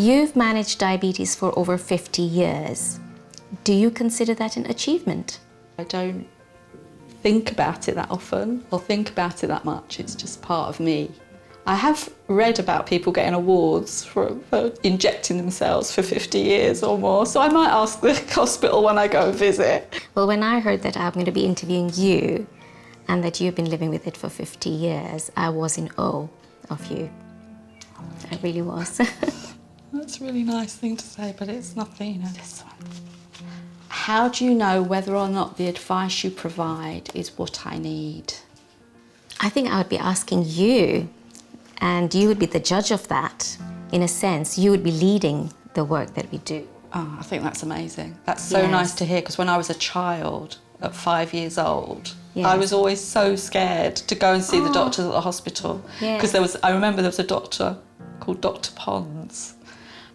You've managed diabetes for over 50 years. Do you consider that an achievement? I don't think about it that often or think about it that much. It's just part of me. I have read about people getting awards for injecting themselves for 50 years or more, so I might ask the hospital when I go and visit. Well, when I heard that I'm going to be interviewing you and that you've been living with it for 50 years, I was in awe of you. I really was. That's a really nice thing to say, but it's nothing, you know. This one. How do you know whether or not the advice you provide is what I need? I think I would be asking you, and you would be the judge of that. In a sense, you would be leading the work that we do. Oh, I think that's amazing. That's so nice to hear, because when I was a child, at 5 years old, I was always so scared to go and see the doctors at the hospital. Because I remember there was a doctor called Dr. Pons,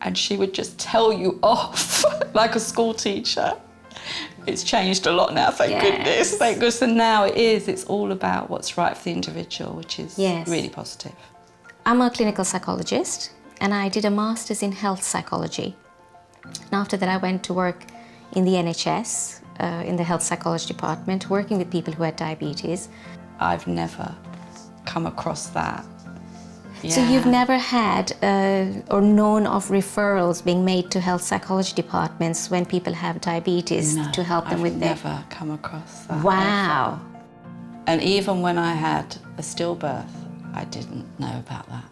and she would just tell you off like a school teacher. It's changed a lot now, thank goodness. Thank goodness. And now it's all about what's right for the individual, which is really positive. I'm a clinical psychologist, and I did a master's in health psychology. And after that, I went to work in the NHS, in the health psychology department, working with people who had diabetes. I've never come across that. So you've never had or known of referrals being made to health psychology departments when people have diabetes to help them with their... I've never come across that. Wow. Ever. And even when I had a stillbirth, I didn't know about that.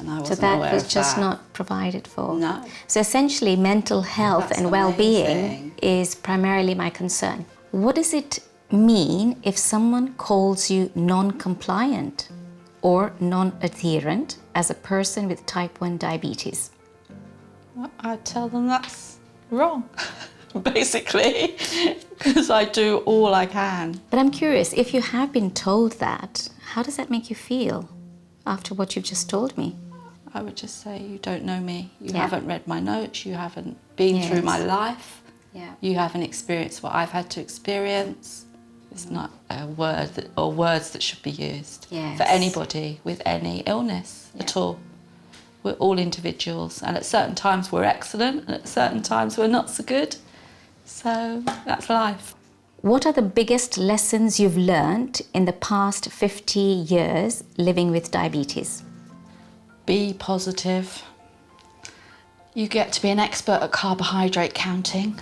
And I wasn't aware of that. So that was just not provided for? No. So essentially mental health and well-being is primarily my concern. What does it mean if someone calls you non-compliant or non-adherent as a person with type 1 diabetes? Well, I tell them that's wrong, basically, because I do all I can. But I'm curious, if you have been told that, how does that make you feel after what you've just told me? I would just say, you don't know me. You haven't read my notes, you haven't been through my life, you haven't experienced what I've had to experience. It's not a word or words that should be used for anybody with any illness at all. We're all individuals, and at certain times we're excellent, and at certain times we're not so good. So that's life. What are the biggest lessons you've learned in the past 50 years living with diabetes? Be positive. You get to be an expert at carbohydrate counting.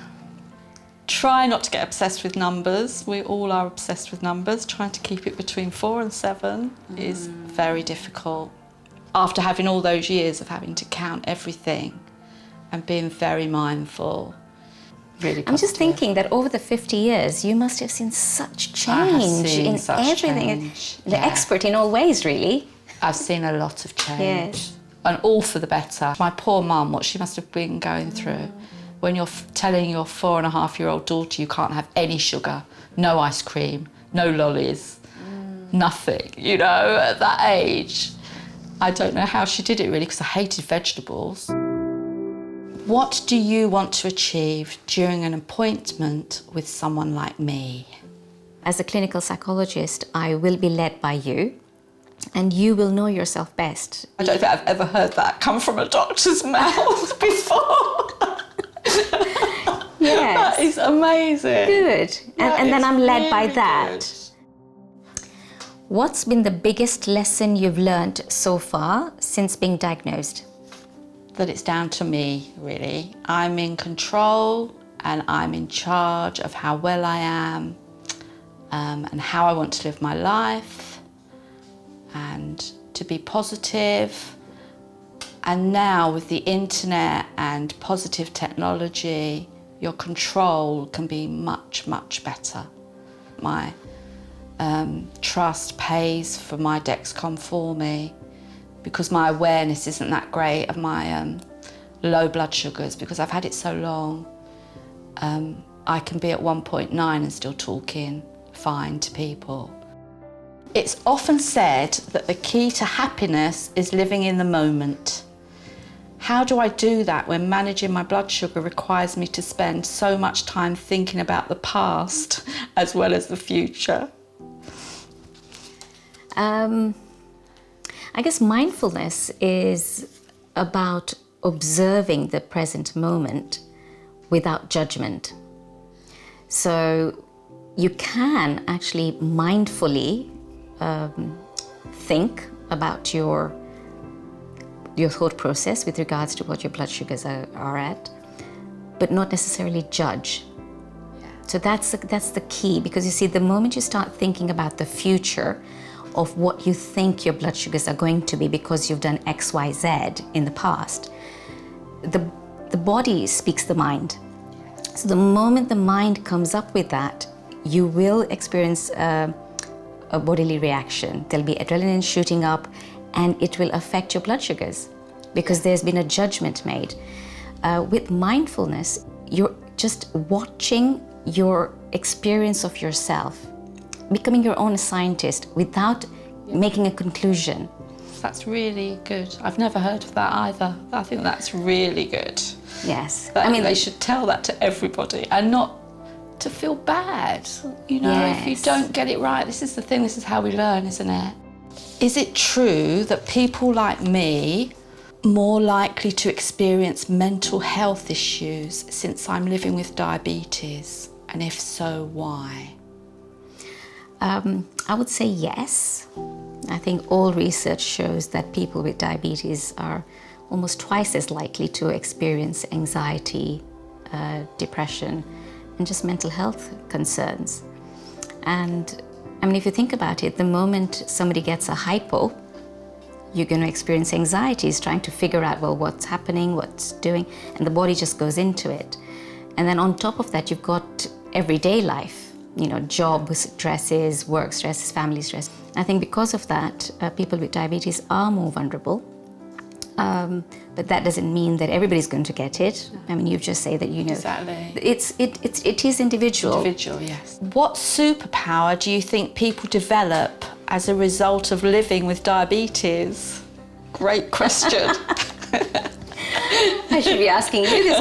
Try not to get obsessed with numbers. We all are obsessed with numbers. Trying to keep it between 4 and 7 is very difficult. After having all those years of having to count everything and being very mindful, really positive. I'm just thinking that over the 50 years, you must have seen such change in everything. The expert in all ways, really. I've seen a lot of change. And all for the better. My poor mum, what she must have been going through. When you're telling your 4.5-year-old daughter you can't have any sugar, no ice cream, no lollies, nothing, you know, at that age. I don't know how she did it really, because I hated vegetables. What do you want to achieve during an appointment with someone like me? As a clinical psychologist, I will be led by you, and you will know yourself best. I don't think I've ever heard that come from a doctor's mouth before. That is amazing. Good. And then I'm led by that. What's been the biggest lesson you've learned so far since being diagnosed? That it's down to me, really. I'm in control and I'm in charge of how well I am and how I want to live my life, and to be positive. And now with the internet and positive technology, your control can be much, much better. My trust pays for my Dexcom for me, because my awareness isn't that great of my low blood sugars, because I've had it so long. I can be at 1.9 and still talking fine to people. It's often said that the key to happiness is living in the moment. How do I do that when managing my blood sugar requires me to spend so much time thinking about the past as well as the future? I guess mindfulness is about observing the present moment without judgment. So you can actually mindfully think about your thought process with regards to what your blood sugars are at, but not necessarily judge. So that's the key, because you see, the moment you start thinking about the future of what you think your blood sugars are going to be because you've done X, Y, Z in the past, the body speaks the mind. So the moment the mind comes up with that, you will experience a bodily reaction. There'll be adrenaline shooting up, and it will affect your blood sugars because there's been a judgment made. With mindfulness, you're just watching your experience of yourself, becoming your own scientist without making a conclusion. That's really good. I've never heard of that either. I think that's really good. Yes. I mean, they should tell that to everybody, and not to feel bad. You know, if you don't get it right, this is the thing, this is how we learn, isn't it? Is it true that people like me more likely to experience mental health issues since I'm living with diabetes? And if so, why? I would say yes. I think all research shows that people with diabetes are almost twice as likely to experience anxiety, depression, and just mental health concerns. And I mean, if you think about it, the moment somebody gets a hypo, you're going to experience anxieties trying to figure out, well, what's happening, what's doing, and the body just goes into it. And then on top of that, you've got everyday life, you know, job stresses, work stresses, family stress. I think because of that, people with diabetes are more vulnerable. But that doesn't mean that everybody's going to get it. I mean, you just say that, you know, exactly. It is individual. Individual, yes. What superpower do you think people develop as a result of living with diabetes? Great question. I should be asking you this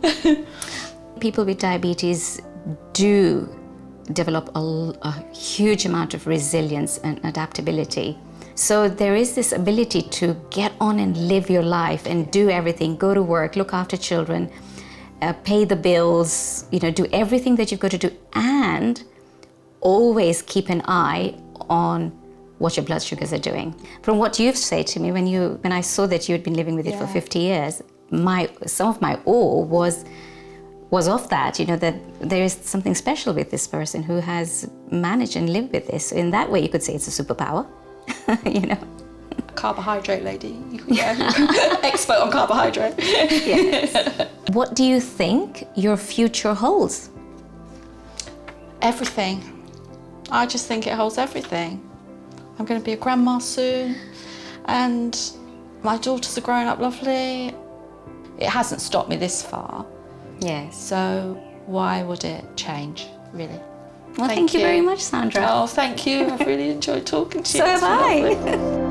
question. People with diabetes do develop a huge amount of resilience and adaptability. So there is this ability to get on and live your life and do everything, go to work, look after children, pay the bills, you know, do everything that you've got to do, and always keep an eye on what your blood sugars are doing. From what you've said to me, when I saw that you had been living with it for 50 years, some of my awe was of that, you know, that there is something special with this person who has managed and lived with this. So in that way, you could say it's a superpower, you know. Carbohydrate lady. Expert on carbohydrate. Yes. What do you think your future holds? Everything. I just think it holds everything. I'm going to be a grandma soon, and my daughters are growing up lovely. It hasn't stopped me this far. Yes. So why would it change, really? Well, thank you very much, Sandra. Oh, thank you. I've really enjoyed talking to you. So have I.